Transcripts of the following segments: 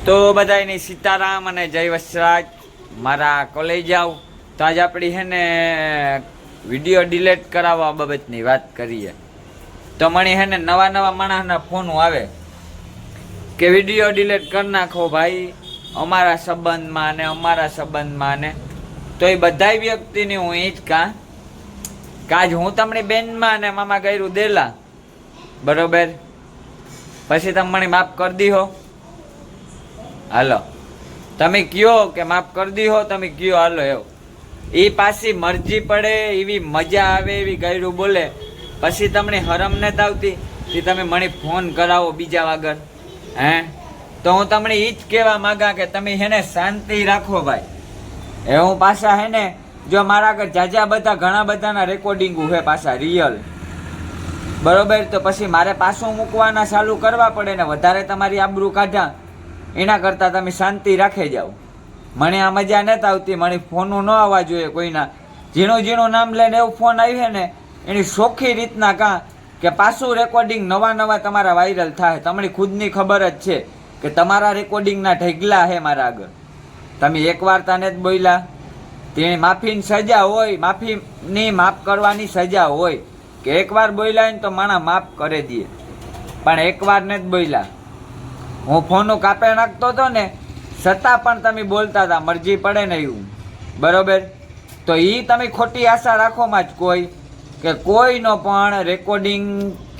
તો બધાની સીતારામ અને જય વસરાજ મારા કોલેજ આવ તો આજ આપણી હે ને વિડીયો ડિલીટ કરાવવા બાબતની વાત કરીએ. તો મને હે ને નવા માણસના ફોન આવે કે વિડીયો ડિલીટ કરી નાખો ભાઈ અમારા સંબંધમાં ને તો એ બધા વ્યક્તિની હું એ જ કાજ હું તમને બેનમાં અને મામા ગયરું દેલા બરોબર, પછી તમે મને માફ કરી દીહો. હાલો તમે કયો કે માફ કરી દીહો, તમે કયો હાલો એવું એ પાછી મરજી પડે એવી મજા આવે એવી ગયરું બોલે પછી તમને હરમ નથી આવતી કે તમે મને ફોન કરાવો બીજા વગર હે. તો હું તમને એ જ કહેવા માંગા કે તમે હેને શાંતિ રાખો ભાઈ. એ હું પાછા હે ને જો મારા આગળ જાજા બધા ઘણા બધાના રેકોર્ડિંગો છે પાછા રિયલ બરોબર, તો પછી મારે પાછું મૂકવાના ચાલુ કરવા પડે ને વધારે તમારી આબરૂ કાઢા એના કરતાં તમે શાંતિ રાખે જાઓ. મને આ મજા નથી આવતી, મને ફોનું ન આવવા જોઈએ કોઈના. ઝીણું નામ લઈને એવું ફોન આવી ને એની ચોખ્ખી રીતના કે પાછું રેકોર્ડિંગ નવા તમારા વાયરલ થાય. તમને ખુદની ખબર જ છે કે તમારા રેકોર્ડિંગના ઢગલા છે મારા આગળ. તમે એકવાર તાને જ બોલ્યા તેની માફીની સજા હોય, માફ કરવાની સજા હોય કે એકવાર બોલ્યા ને તો માણસ માફ કરી દે, પણ એકવાર ને જ બોલ્યા. હું ફોનું કાપે નાખતો હતો ને છતાં પણ તમે બોલતા હતા મરજી પડે ને એવું બરોબર. તો એ તમે ખોટી આશા રાખોમાં જ કે કોઈનો પણ રેકોર્ડિંગ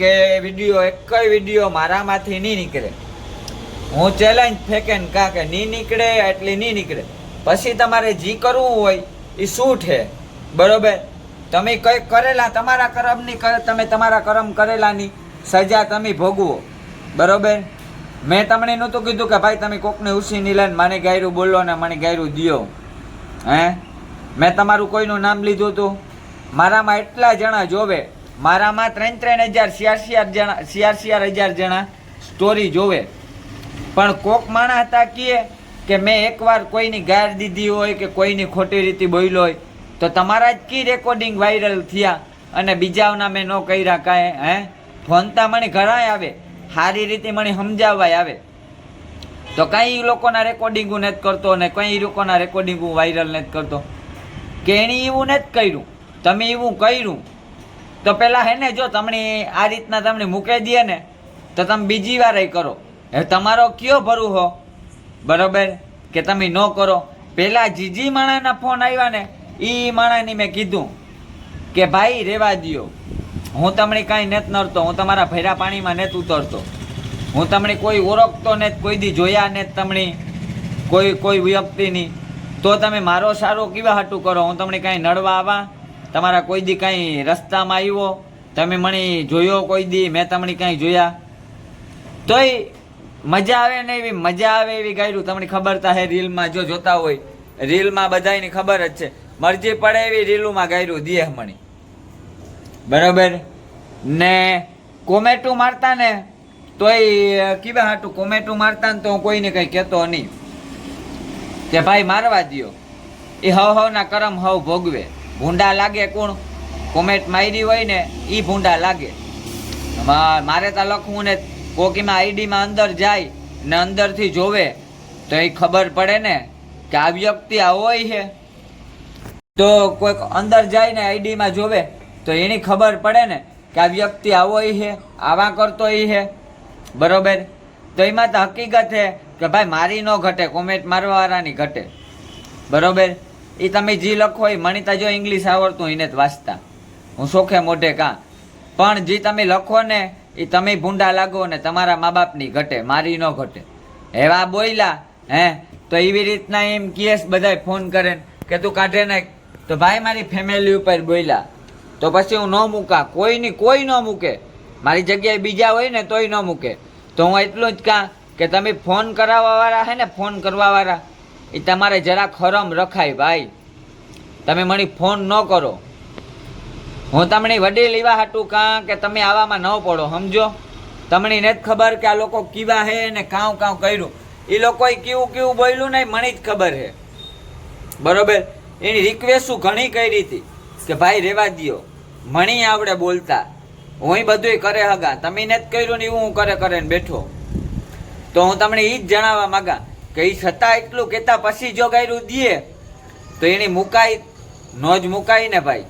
કે વિડીયો એકય વિડીયો મારામાંથી નહીં નીકળે. હું ચેલેન્જ ફેંકેન કે નહીં નીકળે એટલે નહીં નીકળે. પછી તમારે જે કરવું હોય એ શૂટ છે બરોબર. તમે કંઈક કરેલા તમારા તમારા કર્મ કરેલાની સજા તમે ભોગવો બરોબર. મેં તમને નહોતું કીધું કે ભાઈ તમે કોકને ઉછીની લઈને મને ગાયરું બોલો ને મને ગાયરું દ્યો હે. મેં તમારું કોઈનું નામ લીધું હતું. મારામાં એટલા જણા જોવે, મારામાં 3,000 4,000 જણા સ્ટોરી જોવે, પણ કોક માણસ હતા કે મેં એકવાર કોઈની ગાર દીધી હોય કે કોઈની ખોટી રીતે બોલ્યો હોય તો તમારા જ કી રેકોર્ડિંગ વાયરલ થયા અને બીજાઓના મેં ન કર્યા કાંઈ હે. ફોનતા મને ઘણાય આવે, સારી રીતે મને સમજાવવાય આવે, તો કંઈ લોકોના રેકોર્ડિંગો નથી કરતો ને કંઈ લોકોના રેકોર્ડિંગો વાયરલ નથી કરતો કે એણે એવું નથી કર્યું. તમે એવું કર્યું તો પહેલાં હે ને જો તમને આ રીતના તમને મૂકી દે ને તો તમે બીજી વાર એ કરો. હવે તમારો કયો ભરું હો બરોબર કે તમે ન કરો. પહેલાં જીજી માણાના ફોન આવ્યા ને એ માણાની મેં કીધું કે ભાઈ રહેવા દ્યો, હું તમને કાંઈ નથી નડતો, હું તમારા ભૈરા પાણીમાં નથી ઉતરતો, હું તમને કોઈ ઓળખતો નથી, કોઈ દી જોયા નથી તમને કોઈ વ્યક્તિની, તો તમે મારો સારો કેવા હાટું કરો. હું તમને કાંઈ નડવા આવા, તમારા કોઈ દી કાંઈ રસ્તામાં આવ્યો, તમે મને જોયો કોઈ દી, મેં તમને કાંઈ જોયા, તોય મજા આવે ને એવી મજા આવે એવી ગાયરું તમને ખબર તા હે. રીલમાં જો જોતા હોય, રીલમાં બધાની ખબર જ છે, મરજી પડે એવી રીલુમાં ગાયરું દીએ મને બરાબર. ને કોમેન્ટું મારતા ને તોય કેવા હાટું કોમેન્ટું મારતા ને તો હું કોઈને કંઈ કહેતો નહીં કે ભાઈ મારવા દ્યો. એ હવના કરમ ભોગવે. ભૂંડા લાગે કોણ કોમેન્ટ મારી હોય ને એ ભૂંડા લાગે. મારે ત્યાં લખવું ને કોકીમાં આઈડીમાં અંદર જાય ને અંદરથી જોવે તો એ ખબર પડે ને કે આ વ્યક્તિ આ હોય છે. તો કોઈક અંદર જાય ને આઈડીમાં જોવે તો એની ખબર પડે ને કે આ વ્યક્તિ આવો છે, આવા કરતો છે બરોબર. તો એમાં તો હકીકત છે કે ભાઈ મારી ન ઘટે, કોમેન્ટ મારવાવાળાની ઘટે બરોબર. એ તમે જે લખો એ મને તો જો ઇંગ્લિશ આવડતું એને જ વાંચતા હું સોખે મોઢે પણ જે તમે લખો ને એ તમે ભૂંડા લાગો ને તમારા મા બાપની ઘટે, મારી ન ઘટે. એવા બોલ્યા હે તો એવી રીતના એમ કેસ બધા ફોન કરે કે તું કાઢે નાખ. તો ભાઈ મારી ફેમિલી ઉપર બોલ્યા તો પછી હું ન મૂકા, કોઈ ન મૂકે. મારી જગ્યાએ બીજા હોય ને તોય ન મૂકે. તો હું એટલું જ કે તમે ફોન કરાવવાવાળા હે ને ફોન કરવાવાળા એ તમારે જરાક હરમ રખાય ભાઈ. તમે મને ફોન ન કરો. હું તમને વડીલ એવા હાટું કે તમે આવામાં ન પડો સમજો. તમને નથી ખબર કે આ લોકો કેવા હે ને કાં કર્યું. એ લોકોએ કેવું બોલ્યું ને મને જ ખબર છે બરોબર. એની રિક્વેસ્ટ ઘણી કરી હતી કે ભાઈ રહેવા દ્યો, મને આવડે બોલતા, હું બધું કરે હગા, તમે નથી કર્યું ને એવું હું કરે ને બેઠો. તો હું તમને એ જ જણાવવા માંગા કે એ છતાં એટલું કહેતા પછી જો ગાયરું દે તો એની મુકાઈ નો જ મુકાય ને ભાઈ,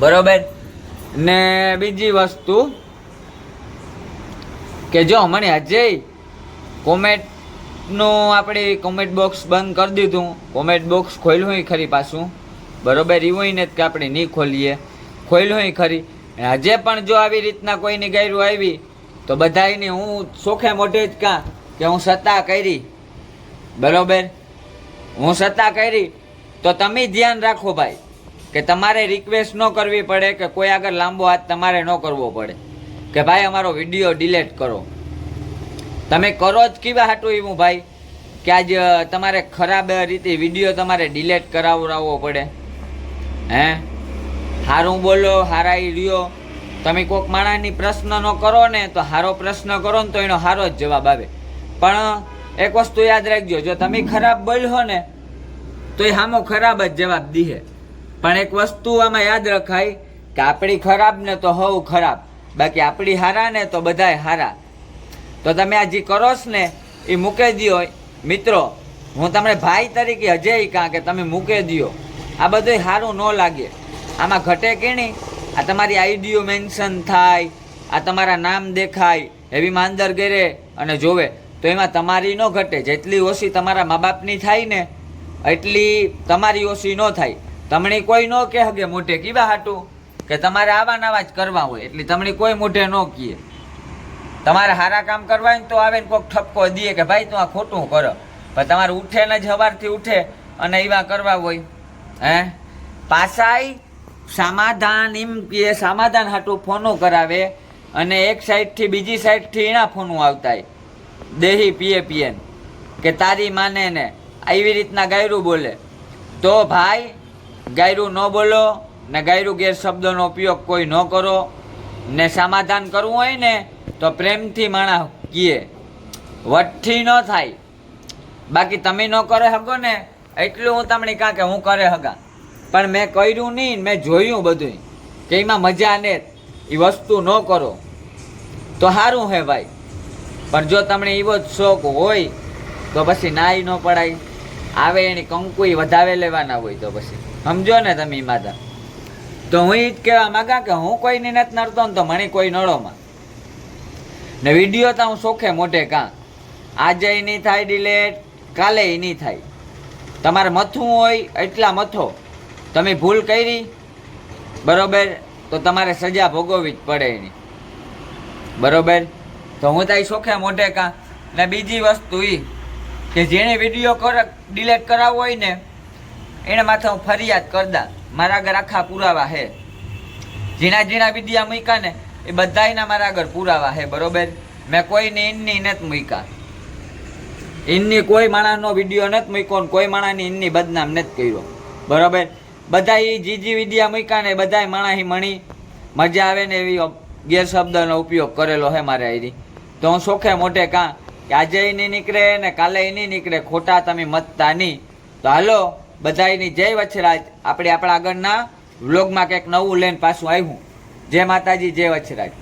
બરોબર. ને બીજી વસ્તુ કે જો મને હજે કોમેન્ટનું આપણે કોમેન્ટ બોક્સ બંધ કરી દીધું, કોમેન્ટ બોક્સ ખોલ્યું ખરી પાછું, બરોબર. એવું ને કે આપણે નહીં ખોલીએ, ખોલ્યું ખરી. હજે પણ જો આવી રીતના કોઈની ગાયરું આવી તો બધાની હું સોખે મોઢે જ કાં કે હું સત્તા કરી, બરોબર. હું સત્તા કરી તો તમે ધ્યાન રાખો ભાઈ કે તમારે રિક્વેસ્ટ ન કરવી પડે કે કોઈ આગળ લાંબો હાથ તમારે ન કરવો પડે કે ભાઈ અમારો વિડીયો ડિલીટ કરો. તમે કરો જ કેવા હાટું એવું ભાઈ કે આજ તમારે ખરાબ રીતે વિડીયો તમારે ડિલીટ કરાવવો પડે? હે, હારું બોલો, હારા રહ્યો. તમે કોઈક માણસની પ્રશ્ન ન કરો ને તો હારો પ્રશ્ન કરો ને તો એનો હારો જ જવાબ આવે. પણ એક વસ્તુ યાદ રાખજો, જો તમે ખરાબ બોલ્યો ને તો એ સામો ખરાબ જ જવાબ દીહે. પણ એક વસ્તુ આમાં યાદ રખાય કે આપણી ખરાબ ને તો હવ ખરાબ, બાકી આપણી હારા ને તો બધાય હારા. તો તમે આ જે કરો છો ને એ મૂકી દો મિત્રો. હું તમને ભાઈ તરીકે હજે કાં કે તમે મૂકી દો. આ બધું સારું ન લાગે. આમાં ઘટે કેણી? આ તમારી આઈડીઓ મેન્શન થાય, આ તમારા નામ દેખાય, એવી માંદર ગેરે અને જોવે તો એમાં તમારી ન ઘટે. જેટલી ઓછી તમારા મા બાપની થાય ને એટલી તમારી ઓછી ન થાય. તમને કોઈ ન કહે કે મોઢે કીવા હાટું કે તમારે આવા નવા જ કરવા હોય, એટલે તમને કોઈ મોઢે ન કહે. તમારે સારા કામ કરવા હોય તો આવે ને કોઈક ઠપકો દે કે ભાઈ તું આ ખોટું કરો, પણ તમારે ઉઠે ને જ સવારથી ઉઠે અને એવા કરવા હોય. હે, પાછાય સમાધાન એમ કે સમાધાન હાટું ફોનો કરાવે અને એક સાઈડથી બીજી સાઈડથી એના ફોનું આવતા દેહી પીએ કે તારી માને ને આવી રીતના ગાયરું બોલે. તો ભાઈ ગાયરું ન બોલો ને ગાયરું ગેરશબ્દોનો ઉપયોગ કોઈ ન કરો. ને સમાધાન કરવું હોય ને તો પ્રેમથી માણસ કહે, વટથી ન થાય. બાકી તમે ન કરે હગો ને એટલું હું તમને કાં કે હું કરે હગા, પણ મેં કર્યું નહીં, મેં જોયું બધું કે એમાં મજા ને એ વસ્તુ ન કરો તો સારું હે ભાઈ. પણ જો તમને એવો જ શોખ હોય તો પછી નાઈ ન પડાય. આવે એની કંકુઈ વધાવે લેવાના હોય તો પછી સમજો ને તમે માતા. તો હું એ જ કહેવા માગા કે હું કોઈની નથી નડતો ને તો મને કોઈ નડોમાં. ને વિડીયો તો હું સોખે મોઢે કાં આજે નહીં થાય ડિલેટ, કાલે નહીં થાય. તમારે મથવું હોય એટલા મથો. તમે ભૂલ કરી, બરોબર, તો તમારે સજા ભોગવવી જ પડે એની, બરોબર. તો હું તારી સોખે મોઢે કાં. ને બીજી વસ્તુ એ કે જેણે વિડીયો ડિલેટ કરાવવો હોય ને એને માથે હું ફરિયાદ કરતા. મારા આગળ આખા પુરાવા હે. ઝીણા વિડીયા મૂક્યા ને એ બધાયના મારા આગળ પુરાવા હે, બરોબર. મેં કોઈને ઇનની નથી મૂક્યા. ઇનની કોઈ માણસનો વિડીયો નથી મૂક્યો ને કોઈ માણસની ઇનની બદનામ નથી કર્યો, બરોબર. બધા એ જીજી વિડીયા મૂક્યા ને બધા માણસ મણી મજા આવે ને એવી ગેરશબ્દનો ઉપયોગ કરેલો હે મારે આરી. તો હું સોખે મોઢે કાં કે આજે નહીં નીકળે ને કાલે નહીં નીકળે, ખોટા તમે મતતા નહીં. તો હાલો બધાની જય વછરાજ. આપણે આપણા આગળના વ્લોગમાં કંઈક નવું લઈને પાછું આવ્યું. જય માતાજી, જય વછરાજ.